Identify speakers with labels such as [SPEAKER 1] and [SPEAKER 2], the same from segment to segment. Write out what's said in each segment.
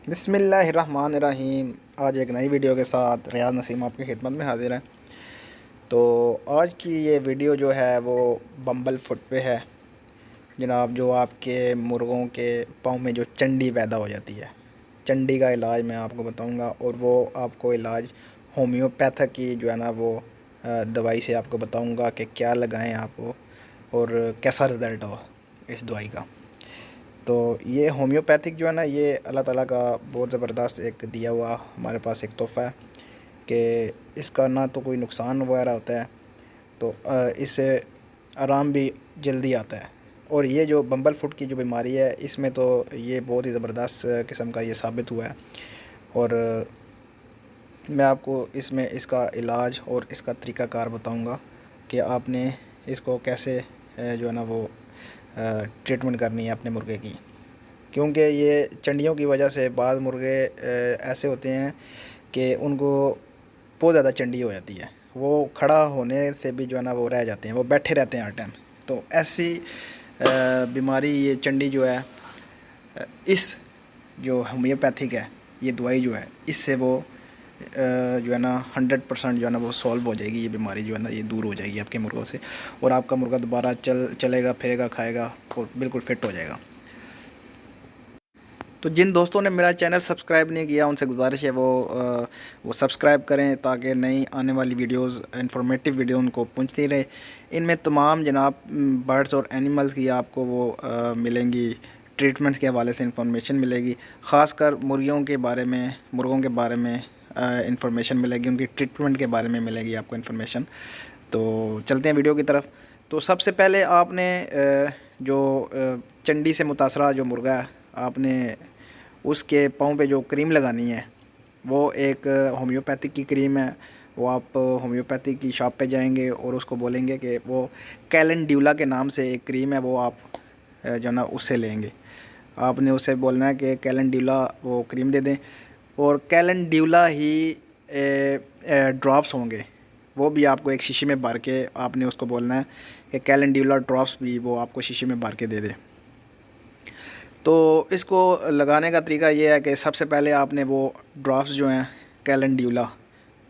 [SPEAKER 1] बिस्मिल्लाहिर्रहमानिर्रहीम। आज एक नई वीडियो के साथ रियाज़ नसीम आपकी खिदमत में हाज़िर है। तो आज की ये वीडियो जो है वो बम्बल फुट पे है जनाब। जो आपके मुर्गों के पाँव में जो चंडी पैदा हो जाती है, चंडी का इलाज मैं आपको बताऊंगा। और वो आपको इलाज होम्योपैथिक की जो है ना वो दवाई से आपको बताऊंगा कि क्या लगाएं आप और कैसा रिज़ल्ट हो इस दवाई का। तो ये होम्योपैथिक जो है ना, ये अल्लाह ताला का बहुत ज़बरदस्त एक दिया हुआ हमारे पास एक तोहफ़ा है कि इसका ना तो कोई नुकसान वगैरह होता है, तो इससे आराम भी जल्दी आता है। और ये जो बम्बल फुट की जो बीमारी है, इसमें तो ये बहुत ही ज़बरदस्त किस्म का ये साबित हुआ है। और मैं आपको इसमें इसका इलाज और इसका तरीक़ाकार बताऊंगा कि आपने इसको कैसे जो है ना वो ट्रीटमेंट करनी है अपने मुर्गे की। क्योंकि ये चंडियों की वजह से बाज़ मुर्गे ऐसे होते हैं कि उनको बहुत ज़्यादा चंडी हो जाती है, वो खड़ा होने से भी जो है ना वो रह जाते हैं, वो बैठे रहते हैं हर टाइम। तो ऐसी बीमारी ये चंडी जो है, इस जो होम्योपैथिक है ये दवाई जो है, इससे वो जो है ना 100% जो है ना वो सॉल्व हो जाएगी। ये बीमारी जो है ना ये दूर हो जाएगी आपके मुर्गों से, और आपका मुर्गा दोबारा चलेगा फिरेगा खाएगा और बिल्कुल फिट हो जाएगा। तो जिन दोस्तों ने मेरा चैनल सब्सक्राइब नहीं किया उनसे गुजारिश है वो सब्सक्राइब करें, ताकि नई आने वाली वीडियोस इंफॉर्मेटिव वीडियो उनको पहुंचती रहे। इनमें तमाम जनाब बर्ड्स और एनिमल्स की आपको वो मिलेंगी, ट्रीटमेंट्स के हवाले से इंफॉर्मेशन मिलेगी। ख़ासकर मुर्गों के बारे में इंफॉर्मेशन मिलेगी, उनकी ट्रीटमेंट के बारे में मिलेगी आपको इन्फॉर्मेशन। तो चलते हैं वीडियो की तरफ। तो सबसे पहले आपने जो चंडी से मुतासरा जो मुर्गा है, आपने उसके पाँव पे जो क्रीम लगानी है वो एक होम्योपैथिक की क्रीम है। वो आप होम्योपैथिक की शॉप पे जाएंगे और उसको बोलेंगे कि वो कैलेंड्यूला के नाम से एक क्रीम है, वो आप जो ना उससे लेंगे। आपने उससे बोलना है कि कैलेंड्यूला वो क्रीम दे दें, और कैलेंड्यूला ही ड्रॉप्स होंगे, वो भी आपको एक शीशी में भर के आपने उसको बोलना है कि कैलेंड्यूला ड्रॉप्स भी वो आपको शीशी में भर के दे दे। तो इसको लगाने का तरीका ये है कि सबसे पहले आपने वो ड्रॉप्स जो हैं कैलेंड्यूला,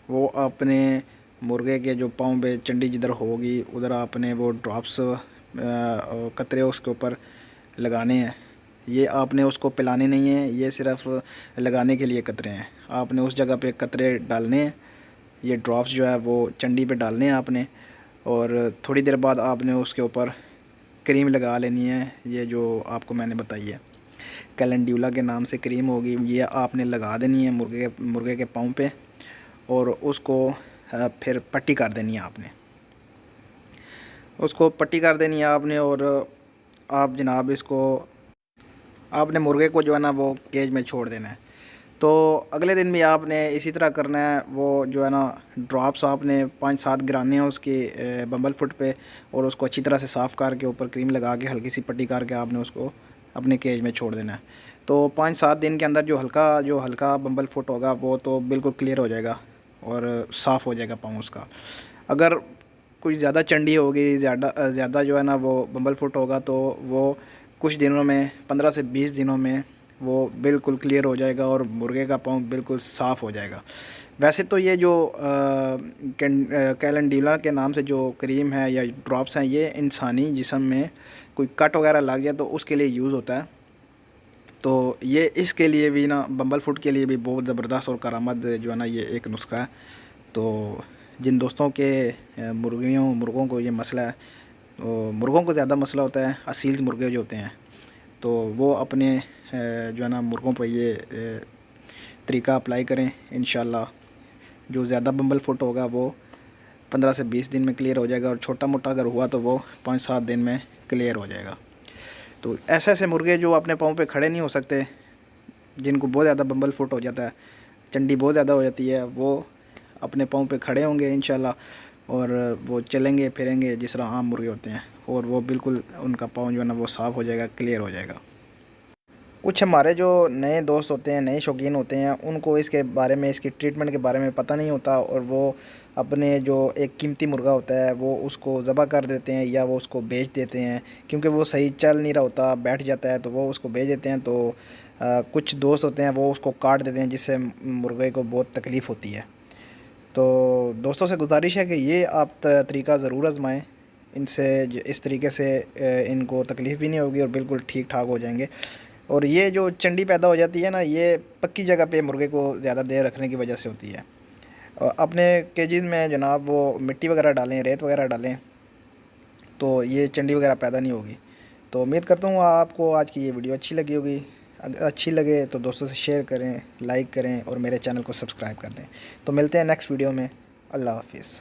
[SPEAKER 1] वो अपने मुर्गे के जो पाँव पे चंडी जिधर होगी उधर आपने वो ड्रॉप्स कतरे उसके ऊपर लगाने हैं। ये आपने उसको पिलाने नहीं है, ये सिर्फ लगाने के लिए कतरे हैं। आपने उस जगह पे कतरे डालने हैं, ये ड्रॉप्स जो है वो चंडी पे डालने हैं आपने, और थोड़ी देर बाद आपने उसके ऊपर क्रीम लगा लेनी है। ये जो आपको मैंने बताई है कैलेंड्यूला के नाम से क्रीम होगी, ये आपने लगा देनी है मुर्गे के पाँव पे, और उसको फिर पट्टी कर देनी है आपने। उसको पट्टी कर देनी है आपने, और आप जनाब इसको आपने मुर्गे को जो है ना वो केज में छोड़ देना है। तो अगले दिन भी आपने इसी तरह करना है। वो जो है ना ड्रॉप्स आपने 5-7 गिराने हैं उसके बम्बल फुट पे, और उसको अच्छी तरह से साफ़ करके ऊपर क्रीम लगा के हल्की सी पट्टी करके आपने उसको अपने केज में छोड़ देना है। तो 5-7 दिन के अंदर जो हल्का बम्बल फुट होगा वो तो बिल्कुल क्लियर हो जाएगा और साफ़ हो जाएगा पाँव उसका। अगर कुछ ज़्यादा चंडी होगी, ज़्यादा जो है ना वो बम्बल फुट होगा, तो वो कुछ दिनों में 15 से 20 दिनों में वो बिल्कुल क्लियर हो जाएगा और मुर्गे का पाँव बिल्कुल साफ़ हो जाएगा। वैसे तो ये जो कैलेंड्यूला के नाम से जो क्रीम है या ड्रॉप्स हैं, ये इंसानी जिस्म में कोई कट वगैरह लग जाए तो उसके लिए यूज़ होता है। तो ये इसके लिए भी ना, बम्बल फुट के लिए भी बहुत ज़बरदस्त और करामत जो है ना ये एक नुस्खा है। तो जिन दोस्तों के मुर्गों को ये मसला है, तो मुर्गों को ज़्यादा मसला होता है, असील मुर्गे जो होते हैं, तो वो अपने जो है ना मुर्गों पर ये तरीका अप्लाई करें। इंशाल्लाह जो ज़्यादा बम्बल फुट होगा वो 15 से 20 दिन में क्लियर हो जाएगा, और छोटा मोटा अगर हुआ तो वो 5-7 दिन में क्लियर हो जाएगा। तो ऐसे मुर्गे जो अपने पाँव पे खड़े नहीं हो सकते, जिनको बहुत ज़्यादा बम्बल फुट हो जाता है, चंडी बहुत ज़्यादा हो जाती है, वो अपने पाँव पे खड़े होंगे इंशाल्लाह, और वो चलेंगे फिरेंगे जिस तरह आम मुर्गे होते हैं, और वो बिल्कुल उनका पाँव जो है ना वो साफ़ हो जाएगा, क्लियर हो जाएगा। कुछ हमारे जो नए दोस्त होते हैं, नए शौकीन होते हैं, उनको इसके बारे में, इसकी ट्रीटमेंट के बारे में पता नहीं होता, और वो अपने जो एक कीमती मुर्गा होता है वो उसको ज़बह कर देते हैं या वो उसको बेच देते हैं, क्योंकि वो सही चल नहीं रहा होता, बैठ जाता है, तो वो उसको बेच देते हैं। तो कुछ दोस्त होते हैं वो उसको काट देते हैं, जिससे मुर्गे को बहुत तकलीफ़ होती है। तो दोस्तों से गुजारिश है कि ये आप तरीका ज़रूर आजमाएं। इनसे इस तरीके से इनको तकलीफ़ भी नहीं होगी और बिल्कुल ठीक ठाक हो जाएंगे। और ये जो चंडी पैदा हो जाती है ना, ये पक्की जगह पे मुर्गे को ज़्यादा देर रखने की वजह से होती है। और अपने केजीज़ में जनाब वो मिट्टी वगैरह डालें, रेत वगैरह डालें, तो ये चंडी वगैरह पैदा नहीं होगी। तो उम्मीद करता हूँ आपको आज की ये वीडियो अच्छी लगी होगी। अगर अच्छी लगे तो दोस्तों से शेयर करें, लाइक करें और मेरे चैनल को सब्सक्राइब कर दें। तो मिलते हैं नेक्स्ट वीडियो में। अल्लाह हाफिज़।